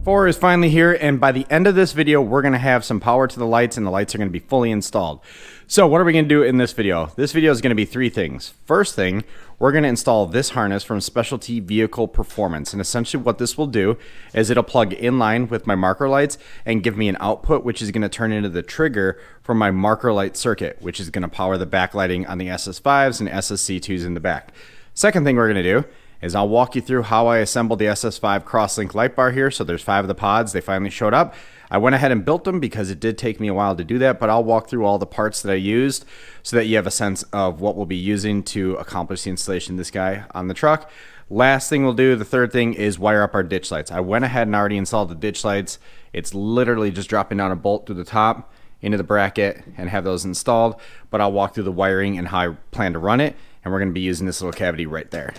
4 is finally here, and by the end of this video, we're going to have some power to the lights, and the lights are going to be fully installed. So what are we going to do in this video? This video is going to be three things. First thing, we're going to install this harness from Specialty Vehicle Performance, and essentially what this will do is it'll plug in line with my marker lights and give me an output, which is going to turn into the trigger for my marker light circuit, which is going to power the backlighting on the SS5's and SS3's in the back. Second thing we're going to do is I'll walk you through how I assembled the SS5 crosslink light bar here. So there's 5 of the pods. They finally showed up. I went ahead and built them because it did take me a while to do that, but I'll walk through all the parts that I used so that you have a sense of what we'll be using to accomplish the installation of this guy on the truck. Last thing we'll do, the third thing, is wire up our ditch lights. I went ahead and already installed the ditch lights. It's literally just dropping down a bolt through the top into the bracket and have those installed, but I'll walk through the wiring and how I plan to run it, and we're going to be using this little cavity right there.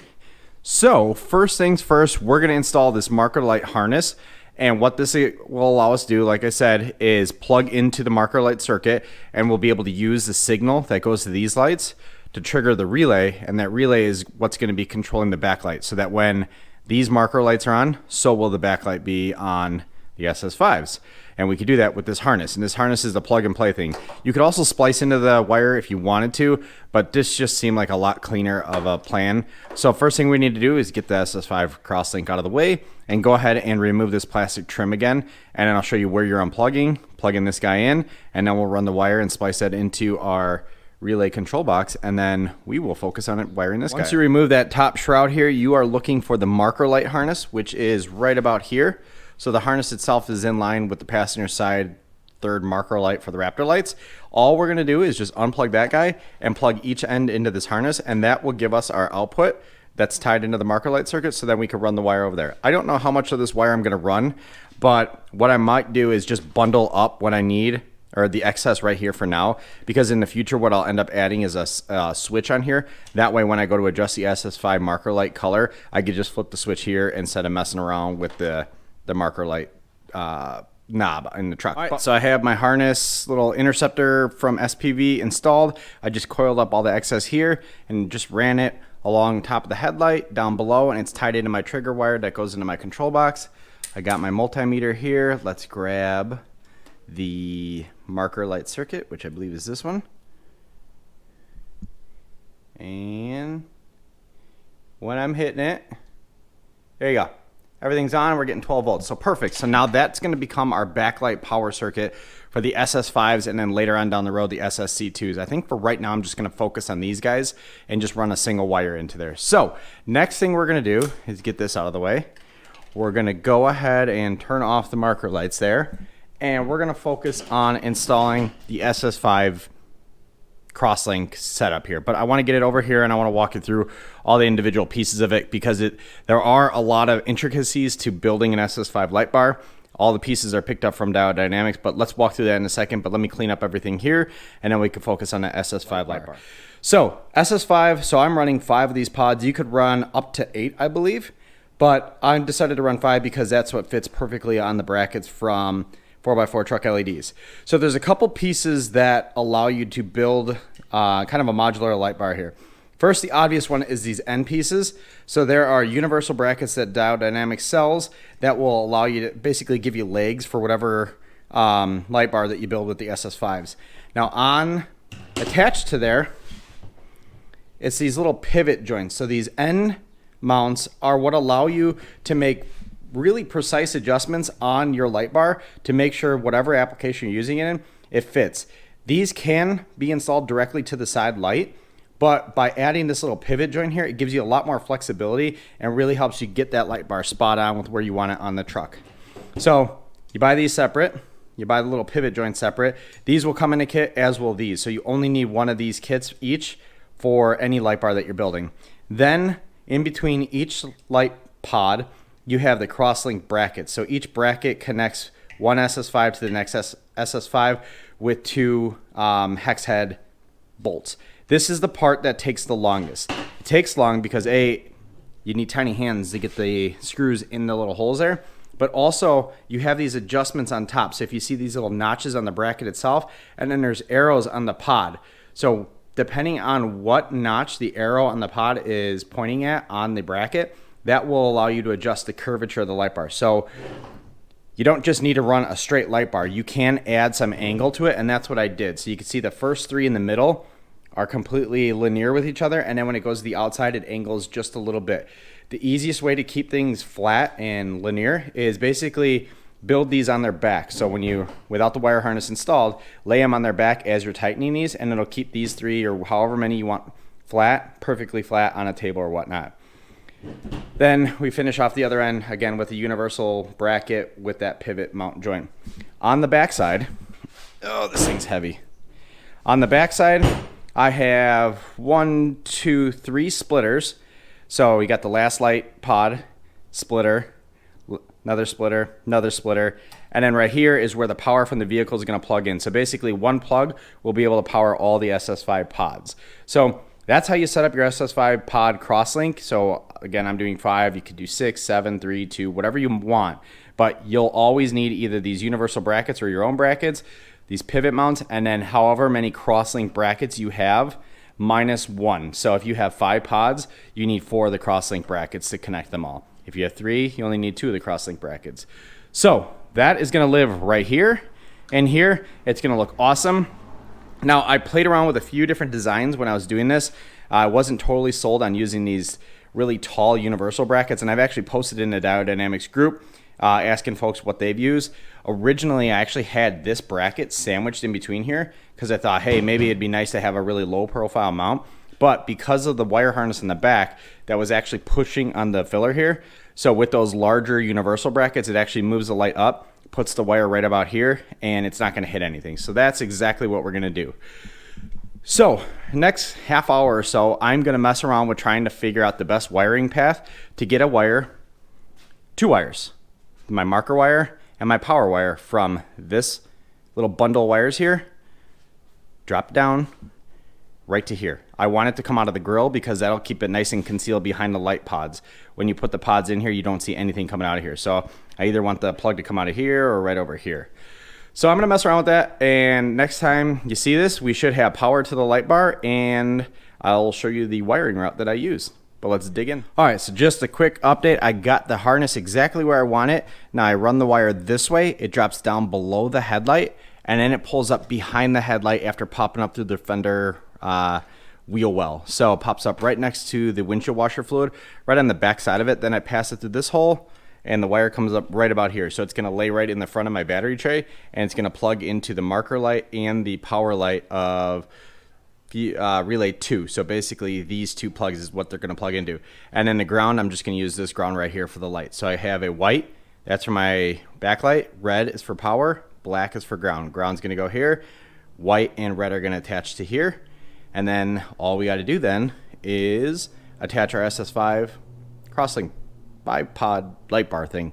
So first things first, we're going to install this marker light harness, and what this will allow us to do, like I said, is plug into the marker light circuit, and we'll be able to use the signal that goes to these lights to trigger the relay, and that relay is what's going to be controlling the backlight, so that when these marker lights are on, so will the backlight be on the SS5's. And we could do that with this harness, and this harness is the plug and play thing. You could also splice into the wire if you wanted to, but this just seemed like a lot cleaner of a plan. So first thing we need to do is get the SS5 crosslink out of the way and go ahead and remove this plastic trim again, and then I'll show you where you're unplugging, plugging this guy in, and then we'll run the wire and splice that into our relay control box, and then we will focus on it wiring this guy. Once you remove that top shroud here, you are looking for the marker light harness, which is right about here. So the harness itself is in line with the passenger side third marker light for the Raptor lights. All we're going to do is just unplug that guy and plug each end into this harness, and that will give us our output that's tied into the marker light circuit, so then we can run the wire over there. I don't know how much of this wire I'm going to run, but what I might do is just bundle up what I need, or the excess right here for now, because in the future what I'll end up adding is a switch on here. That way when I go to adjust the SS5 marker light color, I could just flip the switch here instead of messing around with the marker light knob in the truck. All right, so I have my harness little interceptor from SPV installed. I just coiled up all the excess here and just ran it along top of the headlight down below, and it's tied into my trigger wire that goes into my control box. I got my multimeter here. Let's grab the marker light circuit, which I believe is this one. And when I'm hitting it, there you go. Everything's on, we're getting 12 volts, so perfect. So now that's going to become our backlight power circuit for the SS5's, and then later on down the road, the SS3's. I think for right now, I'm just going to focus on these guys and just run a single wire into there. So next thing we're going to do is get this out of the way. We're going to go ahead and turn off the marker lights there, and we're going to focus on installing the SS5 crosslink setup here. But I want to get it over here, and I want to walk you through all the individual pieces of it, because there are a lot of intricacies to building an SS5 light bar. All the pieces are picked up from Diode Dynamics, but let's walk through that in a second. But let me clean up everything here, and then we can focus on the SS5 light bar. So SS5, so I'm running 5 of these pods. You could run up to 8, I believe, but I decided to run 5 because that's what fits perfectly on the brackets from 4x4 truck LEDs. So there's a couple pieces that allow you to build kind of a modular light bar here. First, the obvious one is these end pieces. So there are universal brackets that Diode Dynamics sells that will allow you to basically give you legs for whatever light bar that you build with the SS5's. Now attached to there, it's these little pivot joints. So these end mounts are what allow you to make really precise adjustments on your light bar to make sure whatever application you're using it in, it fits. These can be installed directly to the side light, but by adding this little pivot joint here, it gives you a lot more flexibility and really helps you get that light bar spot on with where you want it on the truck. So you buy these separate, you buy the little pivot joint separate. These will come in a kit, as will these. So you only need one of these kits each for any light bar that you're building. Then in between each light pod, you have the crosslink brackets. So each bracket connects one SS5 to the next SS5 with 2 hex head bolts. This is the part that takes the longest. It takes long because you need tiny hands to get the screws in the little holes there, but also you have these adjustments on top. So if you see these little notches on the bracket itself, and then there's arrows on the pod. So depending on what notch the arrow on the pod is pointing at on the bracket, that will allow you to adjust the curvature of the light bar. So you don't just need to run a straight light bar. You can add some angle to it, and that's what I did. So you can see the first 3 in the middle are completely linear with each other, and then when it goes to the outside, it angles just a little bit. The easiest way to keep things flat and linear is basically build these on their back. So when you, without the wire harness installed, lay them on their back as you're tightening these, and it'll keep these 3 or however many you want flat, perfectly flat on a table or whatnot. Then we finish off the other end again with a universal bracket with that pivot mount joint. On the back side, oh, this thing's heavy. On the back side, I have 1, 2, 3 splitters. So we got the last light pod, splitter, another splitter, another splitter, and then right here is where the power from the vehicle is going to plug in. So basically one plug will be able to power all the SS5 pods. So that's how you set up your SS5 pod crosslink. So again, I'm doing 5, you could do 6, 7, 3, 2, whatever you want, but you'll always need either these universal brackets or your own brackets, these pivot mounts, and then however many crosslink brackets you have minus 1. So if you have 5 pods, you need 4 of the crosslink brackets to connect them all. If you have 3, you only need 2 of the crosslink brackets. So that is going to live right here and here. It's going to look awesome. Now, I played around with a few different designs when I was doing this. I wasn't totally sold on using these really tall universal brackets, and I've actually posted in the Diode Dynamics group asking folks what they've used. Originally, I actually had this bracket sandwiched in between here because I thought, hey, maybe it'd be nice to have a really low profile mount. But because of the wire harness in the back, that was actually pushing on the filler here. So with those larger universal brackets, it actually moves the light up, puts the wire right about here, and it's not going to hit anything. So that's exactly what we're going to do. So next half hour or so, I'm going to mess around with trying to figure out the best wiring path to get a wire, 2 wires, my marker wire and my power wire from this little bundle of wires here, drop down right to here. I want it to come out of the grill because that'll keep it nice and concealed behind the light pods. When you put the pods in here, you don't see anything coming out of here. So I either want the plug to come out of here or right over here. So I'm gonna mess around with that, and next time you see this, we should have power to the light bar, and I'll show you the wiring route that I use. But let's dig in. All right, so just a quick update. I got the harness exactly where I want it. Now I run the wire this way, it drops down below the headlight, and then it pulls up behind the headlight after popping up through the fender wheel well. So it pops up right next to the windshield washer fluid, right on the back side of it. Then I pass it through this hole, and the wire comes up right about here. So it's gonna lay right in the front of my battery tray, and it's gonna plug into the marker light and the power light of the relay 2. So basically these 2 plugs is what they're gonna plug into. And then the ground, I'm just gonna use this ground right here for the light. So I have a white, that's for my backlight, red is for power, black is for ground. Ground's gonna go here, white and red are gonna attach to here. And then all we gotta do then is attach our SS5 crosslink bipod light bar thing.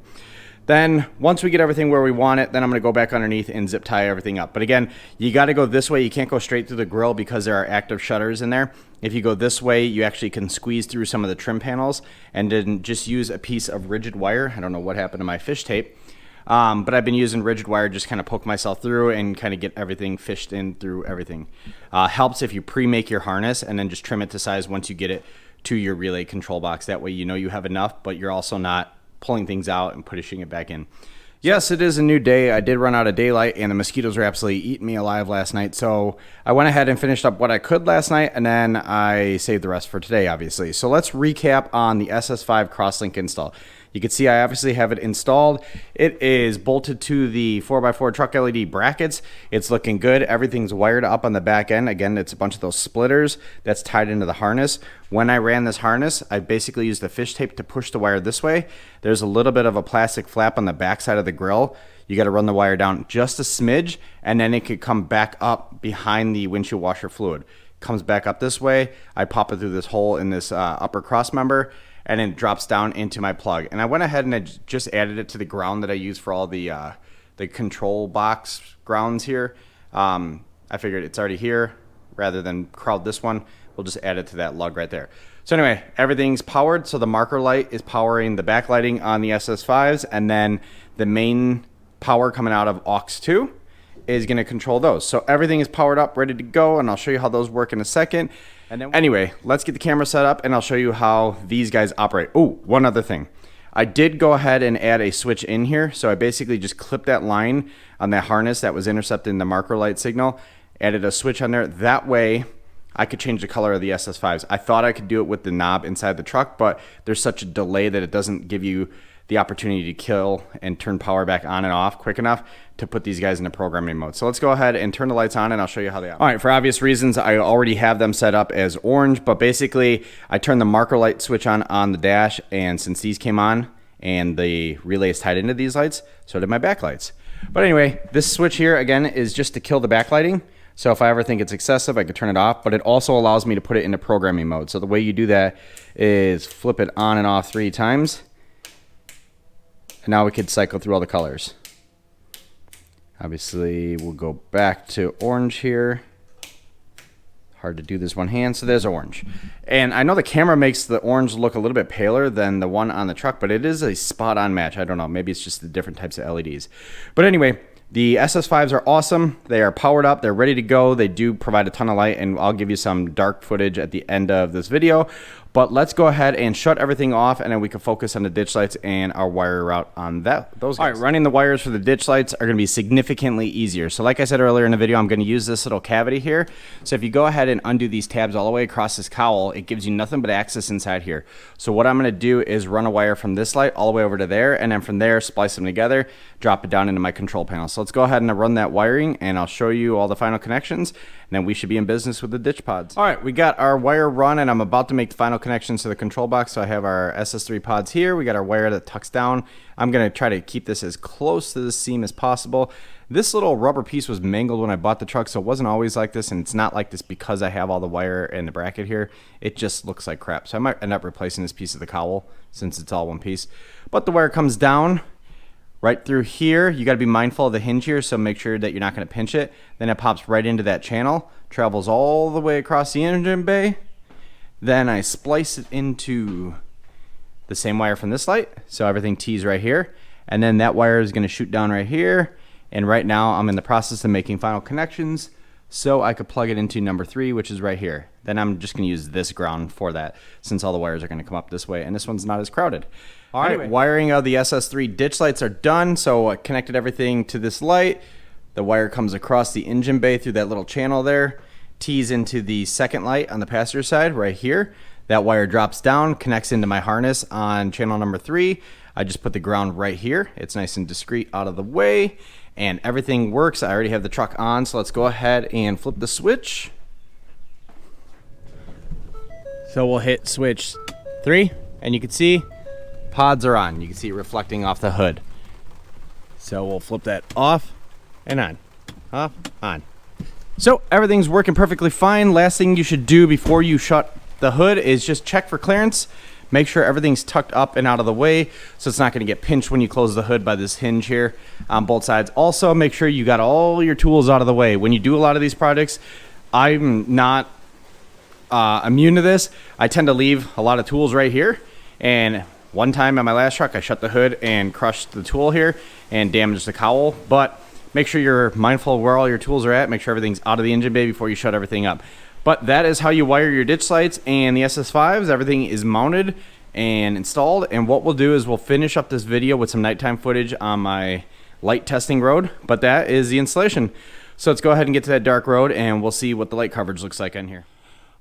Then once we get everything where we want it, then I'm gonna go back underneath and zip tie everything up. But again, you gotta go this way. You can't go straight through the grill because there are active shutters in there. If you go this way, you actually can squeeze through some of the trim panels and then just use a piece of rigid wire. I don't know what happened to my fish tape. But I've been using rigid wire, just kind of poke myself through and kind of get everything fished in through everything. Helps if you pre-make your harness and then just trim it to size once you get it to your relay control box. That way you know you have enough, but you're also not pulling things out and pushing it back in. Yes, it is a new day. I did run out of daylight and the mosquitoes were absolutely eating me alive last night. So I went ahead and finished up what I could last night, and then I saved the rest for today, obviously. So let's recap on the SS5 crosslink install. You can see I obviously have it installed. It is bolted to the 4x4 truck LED brackets. It's looking good. Everything's wired up on the back end. Again, it's a bunch of those splitters that's tied into the harness. When I ran this harness, I basically used the fish tape to push the wire this way. There's a little bit of a plastic flap on the back side of the grill. You got to run the wire down just a smidge, and then it could come back up behind the windshield washer fluid. Comes back up this way. I pop it through this hole in this upper cross member, and then drops down into my plug. And I went ahead and I just added it to the ground that I use for all the control box grounds here. I figured it's already here. Rather than crowd this one, we'll just add it to that lug right there. So anyway, everything's powered. So the marker light is powering the backlighting on the SS5's, and then the main power coming out of aux 2 is gonna control those. So everything is powered up, ready to go, and I'll show you how those work in a second. And then anyway, let's get the camera set up and I'll show you how these guys operate. Oh, one other thing. I did go ahead and add a switch in here. So I basically just clipped that line on that harness that was intercepting the marker light signal, added a switch on there. That way I could change the color of the SS5's. I thought I could do it with the knob inside the truck, but there's such a delay that it doesn't give you the opportunity to kill and turn power back on and off quick enough to put these guys into programming mode. So let's go ahead and turn the lights on and I'll show you how they are. All right, for obvious reasons, I already have them set up as orange, but basically I turned the marker light switch on the dash, and since these came on and the relay is tied into these lights, so did my backlights. But anyway, this switch here, again, is just to kill the backlighting. So if I ever think it's excessive, I could turn it off, but it also allows me to put it into programming mode. So the way you do that is flip it on and off 3 times. And now we could cycle through all the colors. Obviously, we'll go back to orange here. Hard to do this one hand, so there's orange. And I know the camera makes the orange look a little bit paler than the one on the truck, but it is a spot-on match. I don't know, maybe it's just the different types of LEDs. But anyway, the SS5's are awesome. They are powered up. They're ready to go. They do provide a ton of light, and I'll give you some dark footage at the end of this video. But let's go ahead and shut everything off, and then we can focus on the ditch lights and our wire route on those guys. All right, running the wires for the ditch lights are going to be significantly easier. So like I said earlier in the video, I'm going to use this little cavity here. So if you go ahead and undo these tabs all the way across this cowl, it gives you nothing but access inside here. So what I'm going to do is run a wire from this light all the way over to there, and then from there, splice them together, drop it down into my control panel. So let's go ahead and run that wiring, and I'll show you all the final connections, and then we should be in business with the ditch pods. All right, we got our wire run, and I'm about to make the final connections to the control box. So I have our SS3 pods here. We got our wire that tucks down. I'm going to try to keep this as close to the seam as possible. This little rubber piece was mangled when I bought the truck, so it wasn't always like this, and it's not like this because I have all the wire and the bracket here. It just looks like crap. So I might end up replacing this piece of the cowl since it's all one piece. But the wire comes down right through here. You got to be mindful of the hinge here, so make sure that you're not going to pinch it. Then it pops right into that channel, travels all the way across the engine bay. Then I splice it into the same wire from this light, so everything tees right here. And then that wire is going to shoot down right here. And right now I'm in the process of making final connections, so I could plug it into number 3, which is right here. Then I'm just going to use this ground for that, since all the wires are going to come up this way, and this one's not as crowded. All right, anyway, wiring of the SS3 ditch lights are done, so I connected everything to this light. The wire comes across the engine bay through that little channel there, tees into the second light on the passenger side right here. That wire drops down, connects into my harness on channel number 3. I just put the ground right here. It's nice and discreet out of the way, and everything works. I already have the truck on, so let's go ahead and flip the switch. So we'll hit switch 3, and you can see pods are on. You can see it reflecting off the hood. So we'll flip that off and on, off, on. So everything's working perfectly fine. Last thing you should do before you shut the hood is just check for clearance. Make sure everything's tucked up and out of the way, so it's not going to get pinched when you close the hood by this hinge here on both sides. Also, make sure you got all your tools out of the way. When you do a lot of these projects, I'm not immune to this. I tend to leave a lot of tools right here, and one time on my last truck, I shut the hood and crushed the tool here and damaged the cowl. But make sure you're mindful of where all your tools are at. Make sure everything's out of the engine bay before you shut everything up. But that is how you wire your ditch lights and the SS5s. Everything is mounted and installed. And what we'll do is we'll finish up this video with some nighttime footage on my light testing road. But that is the installation. So let's go ahead and get to that dark road, and we'll see what the light coverage looks like on here.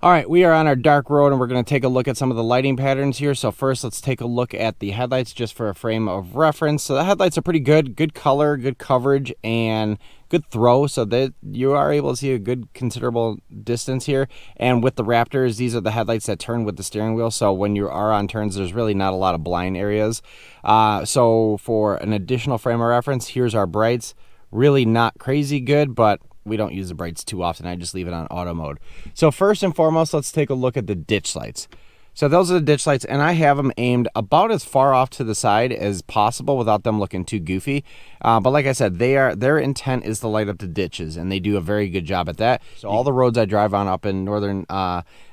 All right, we are on our dark road, and we're going to take a look at some of the lighting patterns here. So first, let's take a look at the headlights just for a frame of reference. So the headlights are pretty good. Good color, good coverage, and good throw, so that you are able to see a good considerable distance here. And with the Raptors, these are the headlights that turn with the steering wheel, so when you are on turns, there's really not a lot of blind areas. So for an additional frame of reference, here's our brights. Really not crazy good, but we don't use the brights too often. I just leave it on auto mode. So first and foremost, let's take a look at the ditch lights. So those are the ditch lights, and I have them aimed about as far off to the side as possible without them looking too goofy. But like I said, their intent is to light up the ditches, and they do a very good job at that. So all the roads I drive on up in northern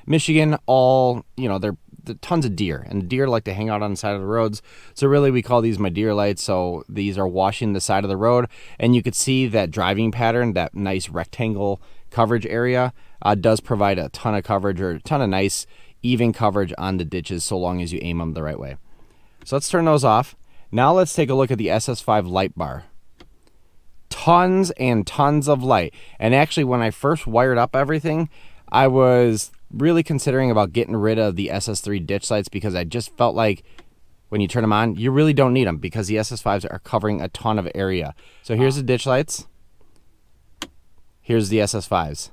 Michigan, they're tons of deer, and deer like to hang out on the side of the roads. So really, we call these my deer lights. So these are washing the side of the road, and you could see that driving pattern, that nice rectangle coverage area, does provide a ton of coverage, or a ton of nice even coverage on the ditches, so long as you aim them the right way. So let's turn those off. Now let's take a look at the SS5 light bar. Tons and tons of light. And actually, when I first wired up everything, I was really considering about getting rid of the SS3 ditch lights because I just felt like when you turn them on, you really don't need them because the SS5s are covering a ton of area. So here's the ditch lights. Here's the SS5s.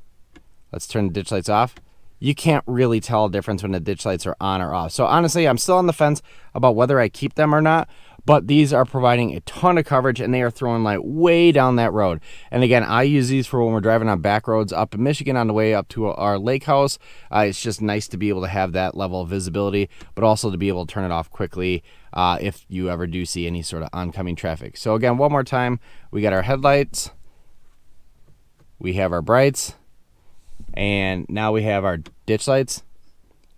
Let's turn the ditch lights off. You can't really tell a difference when the ditch lights are on or off. So honestly, I'm still on the fence about whether I keep them or not, but these are providing a ton of coverage and they are throwing light way down that road. And again, I use these for when we're driving on back roads up in Michigan on the way up to our lake house. It's just nice to be able to have that level of visibility, but also to be able to turn it off quickly if you ever do see any sort of oncoming traffic. So again, one more time, we got our headlights, we have our brights, and now we have our ditch lights,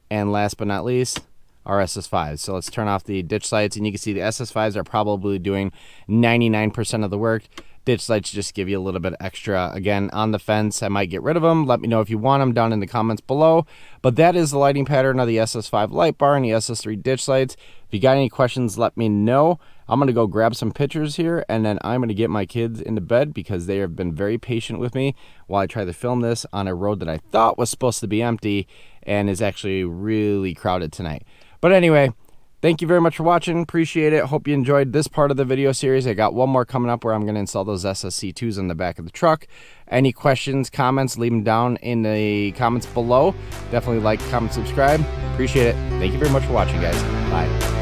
and last but not least, our SS5s. So let's turn off the ditch lights, and you can see the SS5s are probably doing 99% of the work. Ditch lights just give you a little bit extra. Again, on the fence, I might get rid of them. Let me know if you want them down in the comments below. But that is the lighting pattern of the SS5 light bar and the SS3 ditch lights. If you got any questions, let me know. I'm going to go grab some pictures here, and then I'm going to get my kids into bed because they have been very patient with me while I try to film this on a road that I thought was supposed to be empty and is actually really crowded tonight. But anyway, thank you very much for watching. Appreciate it. Hope you enjoyed this part of the video series. I got one more coming up where I'm going to install those SSC2's on the back of the truck. Any questions, comments, leave them down in the comments below. Definitely like, comment, subscribe. Appreciate it. Thank you very much for watching, guys. Bye.